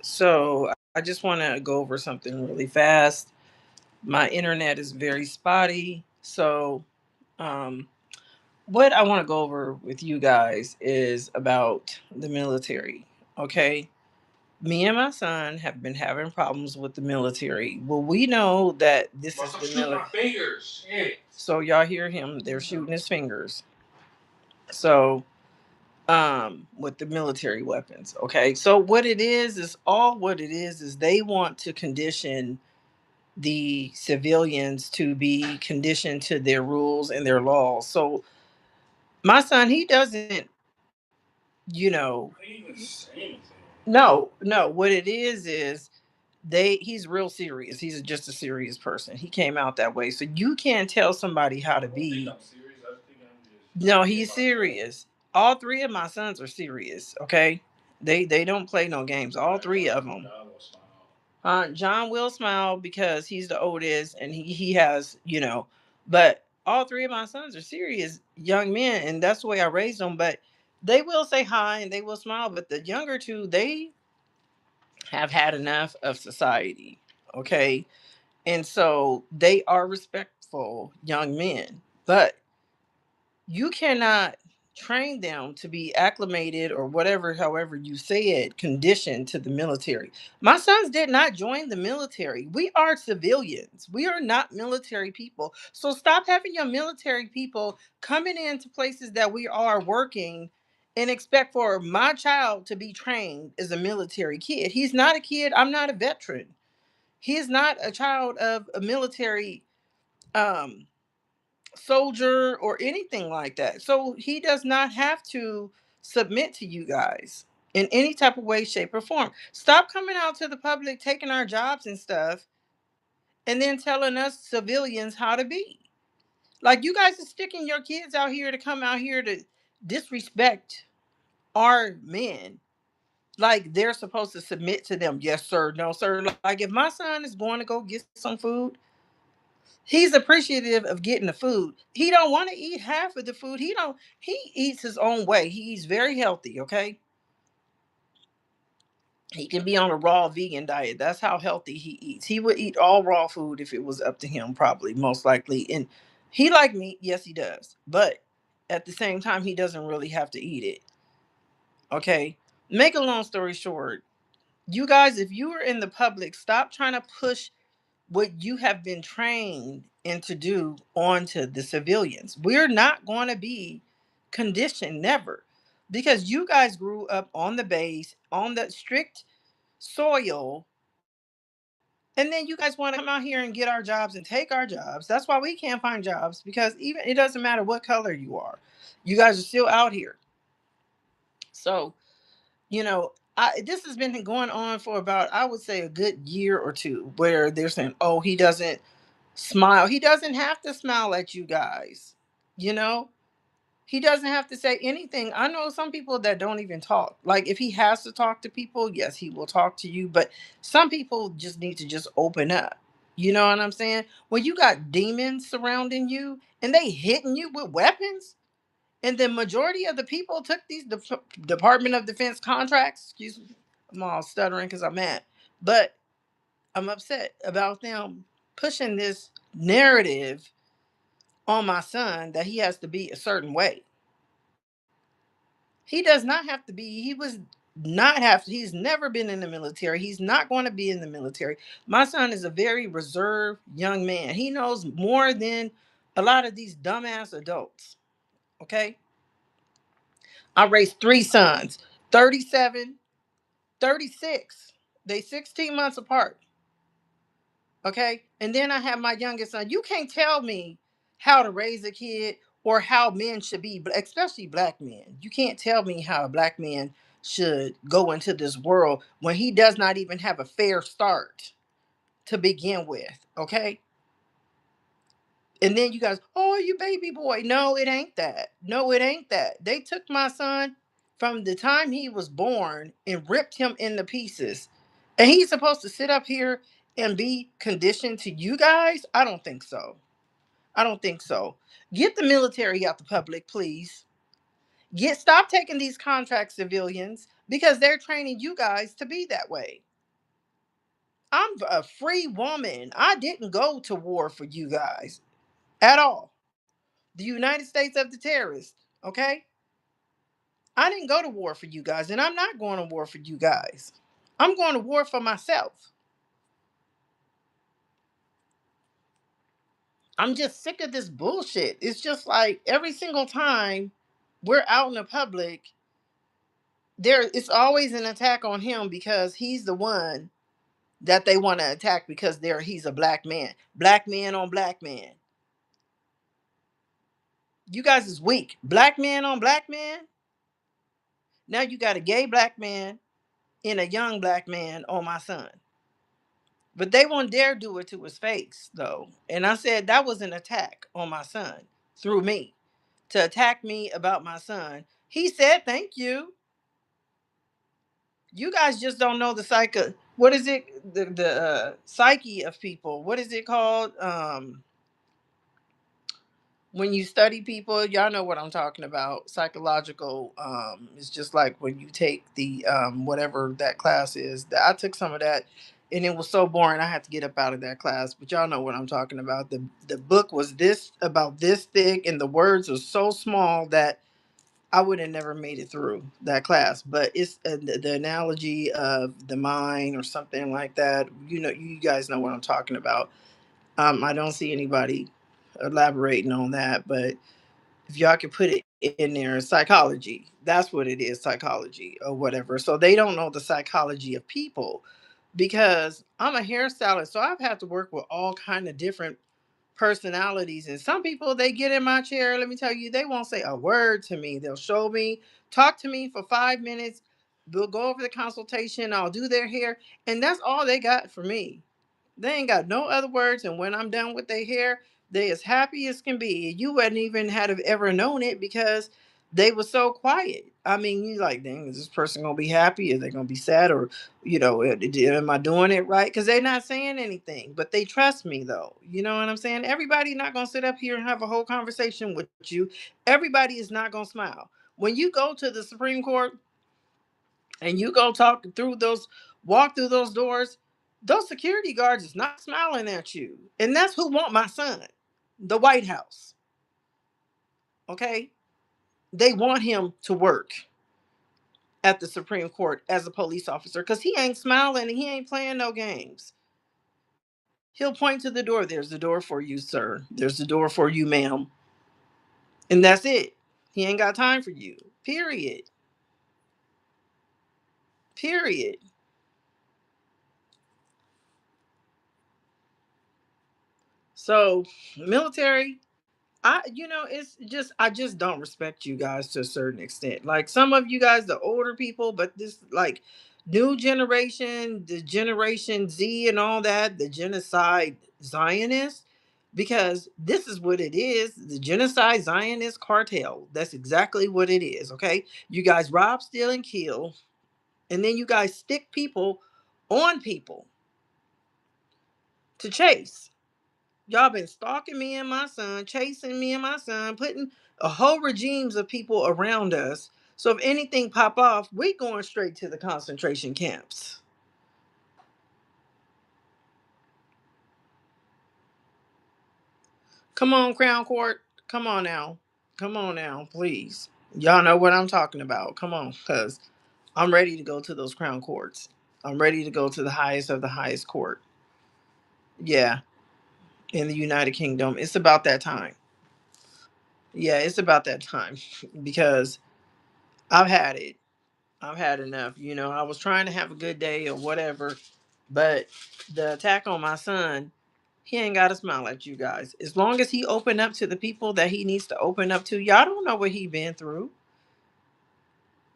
So I just want to go over something really fast. My internet is very spotty. So, um, what I want to go over with you guys is about the military. Okay. Me and my son have been having problems with the military. Well, we know that this is the military. So, y'all hear him, they're shooting his fingers. So, with the military weapons. Okay. So, what it is they want to condition the civilians to be conditioned to their rules and their laws. So my son, he doesn't, you know, no. What it is he's real serious. He's just a serious person. He came out that way. So you can't tell somebody how to be. No, he's serious. All three of my sons are serious. Okay, they don't play no games. All three of them. John will smile because he's the oldest and he has, but all three of my sons are serious young men, and that's the way I raised them. But they will say hi and they will smile. But the younger two, they have had enough of society. Okay. And so they are respectful young men. But you cannot train them to be acclimated or whatever, however you say it, conditioned to the military. My sons did not join the military. We are civilians. We are not military people. So stop having your military people coming into places that we are working and expect for my child to be trained as a military kid. He's not a kid. I'm not a veteran. He is not a child of a military um soldier or anything like that. So he does not have to submit to you guys in any type of way, shape, or form. Stop coming out to the public, taking our jobs and stuff, and then telling us civilians how to be. Like you guys are sticking your kids out here to come out here to disrespect our men. Like they're supposed to submit to them. Yes, sir. No, sir. Like if my son is going to go get some food, he's appreciative of getting the food. He don't want to eat half of the food. He eats his own way. He eats very healthy, okay? He can be on a raw vegan diet. That's how healthy he eats. He would eat all raw food if it was up to him, probably, most likely. And he like meat, yes, he does. But at the same time, he doesn't really have to eat it. Okay. Make a long story short, you guys, if you are in the public, stop trying to push what you have been trained and to do onto the civilians. We're not going to be conditioned, never, because you guys grew up on the base, on the strict soil, and then you guys want to come out here and get our jobs and take our jobs. That's why we can't find jobs, because even it doesn't matter what color you are, you guys are still out here. So this has been going on for about, I would say, a good year or two, where they're saying, oh, he doesn't smile. He doesn't have to smile at you guys. You know, he doesn't have to say anything. I know some people that don't even talk. Like if he has to talk to people, yes, he will talk to you. But some people just need to just open up. You know what I'm saying? When you got demons surrounding you and they hitting you with weapons, and the majority of the people took these Department of Defense contracts. Excuse me, I'm all stuttering because I'm mad. But I'm upset about them pushing this narrative on my son that he has to be a certain way. He does not have to be. He was not have. He's never been in the military. He's not going to be in the military. My son is a very reserved young man. He knows more than a lot of these dumbass adults. Okay. I raised three sons, 37, 36. They 16 months apart. Okay. And then I have my youngest son. You can't tell me how to raise a kid or how men should be, especially black men. You can't tell me how a black man should go into this world when he does not even have a fair start to begin with. Okay. And then you guys, oh, you baby boy. No, it ain't that. No, it ain't that. They took my son from the time he was born and ripped him into pieces. And he's supposed to sit up here and be conditioned to you guys? I don't think so. I don't think so. Get the military out the public, please. Stop taking these contract civilians because they're training you guys to be that way. I'm a free woman. I didn't go to war for you guys at all. The United States of the terrorists, okay? I didn't go to war for you guys, and I'm not going to war for you guys. I'm going to war for myself. I'm just sick of this bullshit. It's just like every single time we're out in the public, there it's always an attack on him because he's the one that they want to attack because he's a black man. Black man on black man. You guys is weak. Black man on black man. Now you got a gay black man and a young black man on my son. But they won't dare do it to his face, though. And I said that was an attack on my son through me to attack me about my son. He said, "Thank you." You guys just don't know the psyche. What is it? The psyche of people. What is it called? When you study people, y'all know what I'm talking about. Psychological. It's just like when you take the whatever that class is. I took some of that, and it was so boring. I had to get up out of that class. But y'all know what I'm talking about. The book was this about this thick, and the words are so small that I would have never made it through that class. But it's the analogy of the mind or something like that. You know, you guys know what I'm talking about. I don't see anybody elaborating on that, but if y'all could put it in there, psychology, that's what it is, psychology or whatever. So they don't know the psychology of people because I'm a hairstylist, so I've had to work with all kind of different personalities, and some people, they get in my chair, let me tell you, they won't say a word to me. They'll show me, talk to me for 5 minutes, we'll go over the consultation, I'll do their hair, and that's all they got for me. They ain't got no other words, and when I'm done with their hair, they as happy as can be. You wouldn't even have ever known it because they were so quiet. I mean, you like, dang, is this person gonna be happy? Are they gonna be sad? Or, am I doing it right? Because they're not saying anything, but they trust me though. You know what I'm saying? Everybody not gonna sit up here and have a whole conversation with you. Everybody is not gonna smile. When you go to the Supreme Court and you go walk through those doors, those security guards is not smiling at you. And that's who want my son, the White House. Okay? They want him to work at the Supreme Court as a police officer because he ain't smiling and he ain't playing no games. He'll point to the door. There's the door for you, sir. There's the door for you, ma'am. And that's it. He ain't got time for you. Period. Period. So, military, it's just I just don't respect you guys to a certain extent. Like some of you guys, the older people, but this like new generation, the generation Z and all that, the genocide Zionists, because this is what it is, the genocide Zionist cartel. That's exactly what it is. Okay. You guys rob, steal, and kill, and then you guys stick people on people to chase. Y'all been stalking me and my son, chasing me and my son, putting a whole regimes of people around us. So if anything pop off, we going straight to the concentration camps. Come on, Crown Court. Come on now. Come on now, please. Y'all know what I'm talking about. Come on, because I'm ready to go to those crown courts. I'm ready to go to the highest of the highest court. Yeah, in the United Kingdom. It's about that time. Yeah, it's about that time because I've had it. I've had enough. I was trying to have a good day or whatever, but the attack on my son, he ain't got to smile at you guys. As long as he open up to the people that he needs to open up to, y'all don't know what he been through.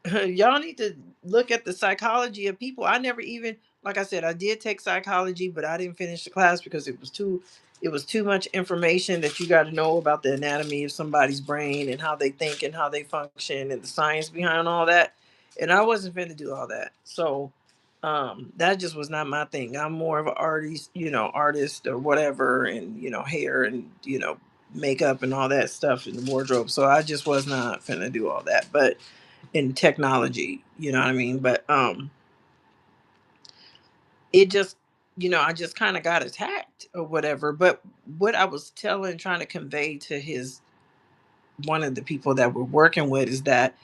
Y'all need to look at the psychology of people. I never even, like I said, I did take psychology, but I didn't finish the class because it was too much information that you got to know about the anatomy of somebody's brain and how they think and how they function and the science behind all that. And I wasn't finna do all that. So that just was not my thing. I'm more of an artist or whatever, and hair and makeup and all that stuff in the wardrobe. So I just was not finna do all that. But in technology, you know what I mean? But it just I just kind of got attacked or whatever. But what I was trying to convey to his one of the people that we're working with is that,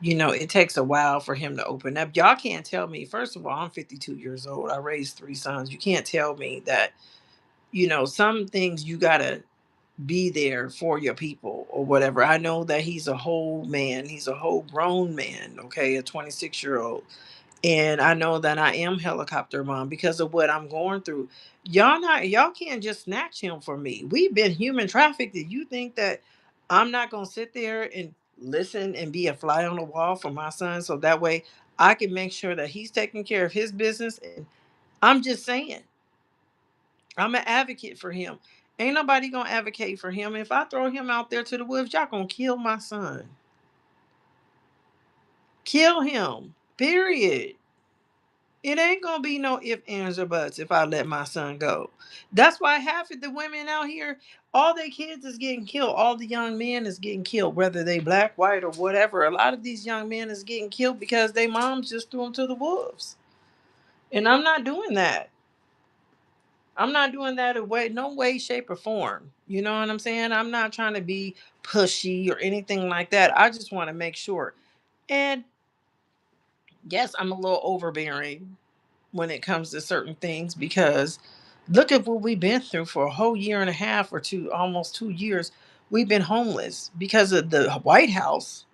it takes a while for him to open up. Y'all can't tell me, first of all, I'm 52 years old. I raised three sons. You can't tell me that, some things you gotta be there for your people or whatever. I know that he's a whole man. He's a whole grown man, okay, a 26-year-old. And I know that I am helicopter mom because of what I'm going through. Y'all can't just snatch him from me. We've been human trafficked. Do you think that I'm not gonna sit there and listen and be a fly on the wall for my son so that way I can make sure that he's taking care of his business? And I'm just saying, I'm an advocate for him. Ain't nobody gonna advocate for him. If I throw him out there to the wolves, y'all gonna kill my son. Kill him. Period. It ain't gonna be no ifs, ands, or buts if I let my son go. That's why half of the women out here, all their kids is getting killed. All the young men is getting killed, whether they black, white, or whatever. A lot of these young men is getting killed because they moms just threw them to the wolves. And I'm not doing that. I'm not doing that in way, no way, shape, or form. You know what I'm saying? I'm not trying to be pushy or anything like that. I just want to make sure. And yes, I'm a little overbearing when it comes to certain things because look at what we've been through for a whole year and a half or two, almost 2 years. We've been homeless because of the White House.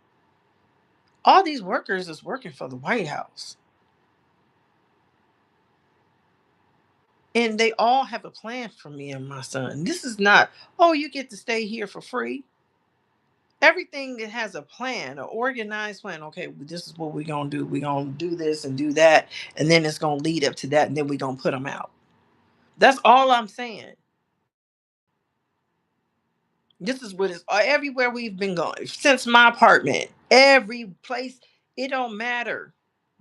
All these workers is working for the White House. And they all have a plan for me and my son. This is not, oh, you get to stay here for free. Everything that has a plan, an organized plan. Okay, well, this is what we're gonna do. We're gonna do this and do that, and then it's gonna lead up to that, and then we're gonna put them out. That's all I'm saying. This is what is everywhere we've been going since my apartment. Every place, it don't matter.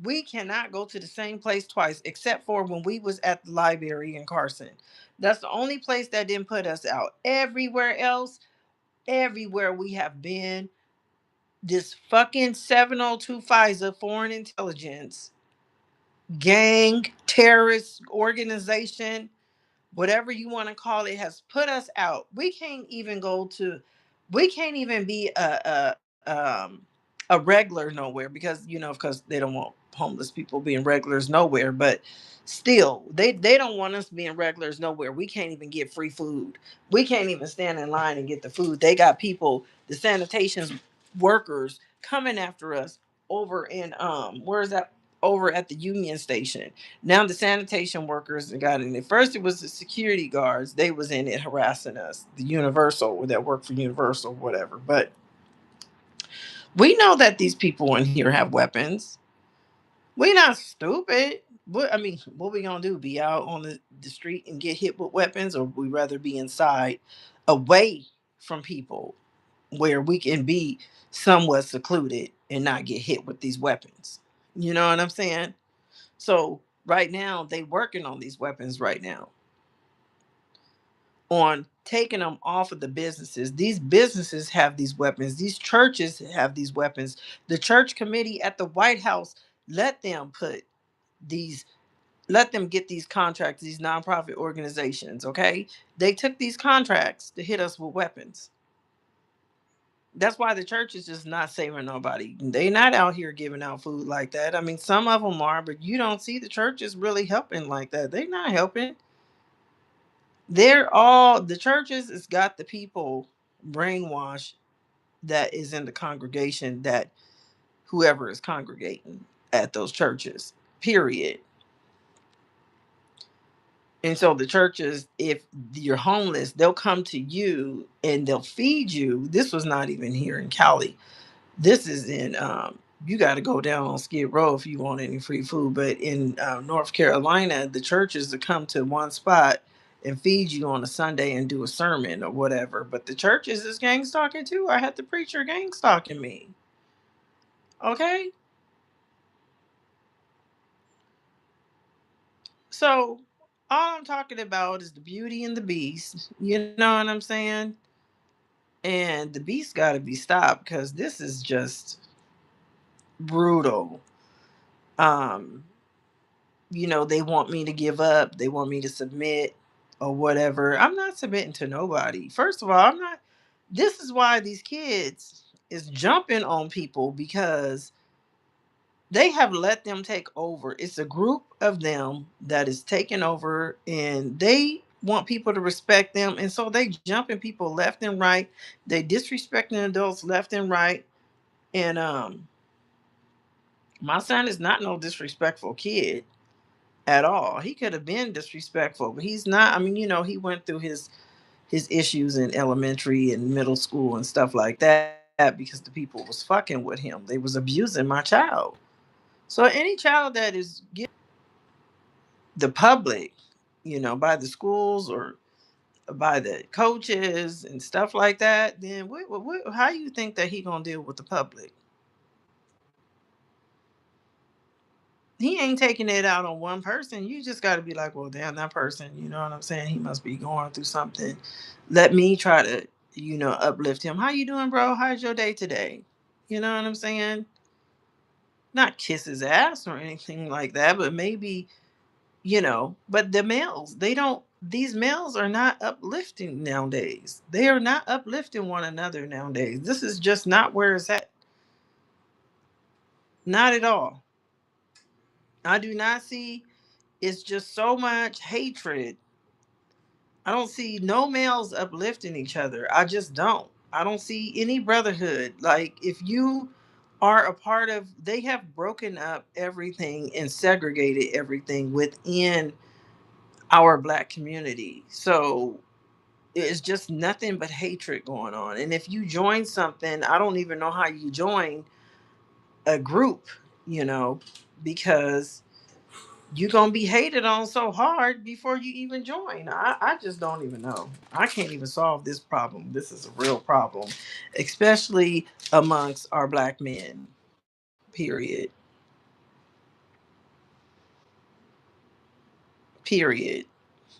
We cannot go to the same place twice, except for when we was at the library in Carson. That's the only place that didn't put us out. Everywhere else, everywhere we have been, this fucking 702 FISA foreign intelligence gang terrorist organization, whatever you want to call it, has put us out. We can't even be a regular nowhere because because they don't want homeless people being regulars nowhere. But still, they don't want us being regulars nowhere. We can't even get free food. We can't even stand in line and get the food. They got people, the sanitation workers, coming after us over in where is that, over at the Union Station. Now the sanitation workers got in it. First it was the security guards. They was in it harassing us. The Universal that work for Universal, whatever. But we know that these people in here have weapons. We not stupid. What we gonna do? Be out on the street and get hit with weapons, or we rather be inside, away from people, where we can be somewhat secluded and not get hit with these weapons. You know what I'm saying? So right now they working on these weapons right now, on taking them off of the businesses. These businesses have these weapons. These churches have these weapons. The church committee at the White House let them put these let them get these contracts, these nonprofit organizations, okay? They took these contracts to hit us with weapons. That's why the church is just not saving nobody. They not out here giving out food like that. I mean, some of them are, but you don't see the churches really helping like that. They're not helping. They're all, the churches has got the people brainwashed that is in the congregation, that whoever is congregating at those churches, period. And so the churches, if you're homeless, they'll come to you and they'll feed you. This was not even here in Cali. This is in you got to go down on Skid Row if you want any free food. But in North Carolina, the churches will come to one spot and feed you on a Sunday and do a sermon or whatever. But the churches is gang stalking too. I had the preacher gang stalking me. Okay, so all I'm talking about is the Beauty and the Beast. You know what I'm saying? And the Beast got to be stopped because this is just brutal. Um, they want me to give up, they want me to submit or whatever. I'm not submitting to nobody. First of all, I'm not. This is why these kids is jumping on people, because they have let them take over. It's a group of them that is taking over, and they want people to respect them, and so they jumping people left and right. They disrespecting adults left and right. And my son is not no disrespectful kid at all. He could have been disrespectful, but he's not. I mean, he went through his issues in elementary and middle school and stuff like that, because the people was fucking with him. They was abusing my child. So any child that is the public, by the schools or by the coaches and stuff like that, then how you think that he gonna deal with the public? He ain't taking it out on one person. You just got to be like, well, damn, that person, you know what I'm saying? He must be going through something. Let me try to, uplift him. How you doing, bro? How's your day today? You know what I'm saying? Not kiss his ass or anything like that, but maybe, but the males, they don't, these males are not uplifting nowadays. They are not uplifting one another nowadays. This is just not where it's at. Not at all. I do not see, it's just so much hatred. I don't see no males uplifting each other. I just don't. I don't see any brotherhood. Like, if you are a part of, they have broken up everything and segregated everything within our black community. So it's just nothing but hatred going on. And if you join something, I don't even know how you join a group, you know, because you're gonna be hated on so hard before you even join. I just don't even know. I can't even solve this problem. This is a real problem, especially amongst our black men. Period. Period.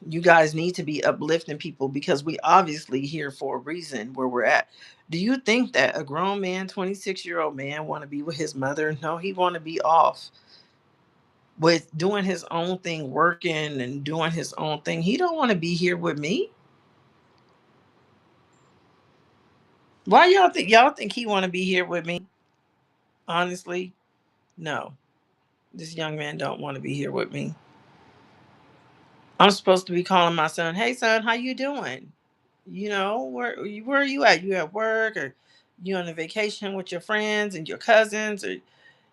You guys need to be uplifting people, because we obviously here for a reason where we're at. Do you think that a grown man, 26-year-old man, want to be with his mother? No, he want to be off with doing his own thing, working and doing his own thing. He don't want to be here with me. Why y'all think he want to be here with me? Honestly, no. This young man don't want to be here with me. I'm supposed to be calling my son, "Hey son, how you doing? Where are you at? You at work, or you on a vacation with your friends and your cousins, or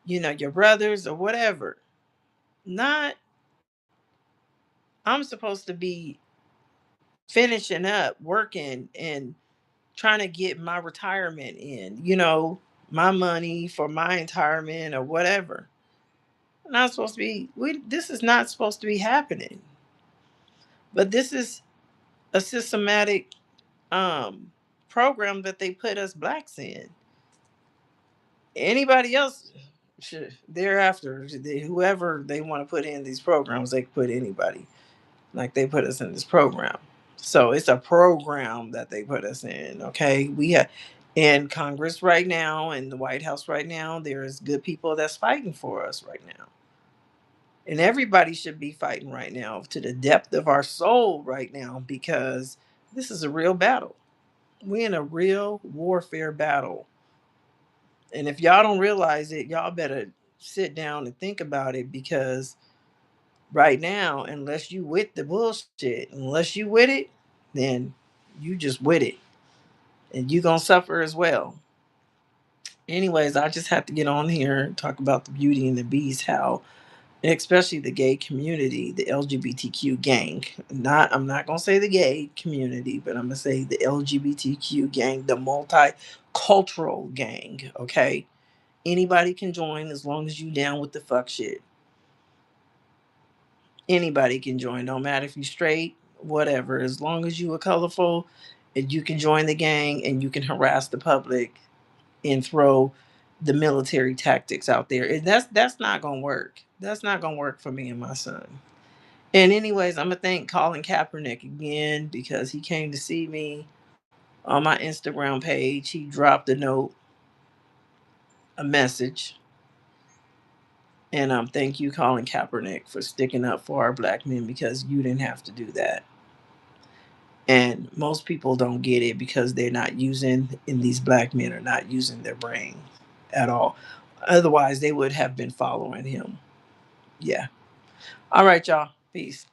your brothers or whatever?" Not, I'm supposed to be finishing up working and trying to get my retirement in, my money for my retirement or whatever. Not supposed to be, this is not supposed to be happening. But this is a systematic um program that they put us blacks in. Anybody else should thereafter, whoever they want to put in these programs, they can put anybody. Like, they put us in this program. So it's a program that they put us in. Okay. We have in Congress right now, in the White House right now, there's good people that's fighting for us right now. And everybody should be fighting right now to the depth of our soul right now, because this is a real battle. We're in a real warfare battle. And if y'all don't realize it, y'all better sit down and think about it, because right now, unless you with the bullshit, unless you with it, then you just with it. And you gonna suffer as well. Anyways, I just have to get on here and talk about the Beauty and the Beast, how especially the gay community, the LGBTQ gang. I'm not gonna say the gay community, but I'm gonna say the LGBTQ gang, the multicultural gang. Okay, anybody can join as long as you down with the fuck shit. Anybody can join, no matter if you straight, whatever. As long as you are colorful, and you can join the gang and you can harass the public and throw the military tactics out there. And that's not gonna work. That's not gonna work for me and my son. And anyways, I'm gonna thank Colin Kaepernick again, because he came to see me on my Instagram page. He dropped a note, a message, And thank you, Colin Kaepernick, for sticking up for our black men, because you didn't have to do that. And most people don't get it because they're not using, and these black men are not using their brain at all. Otherwise, they would have been following him. Yeah. All right, y'all. Peace.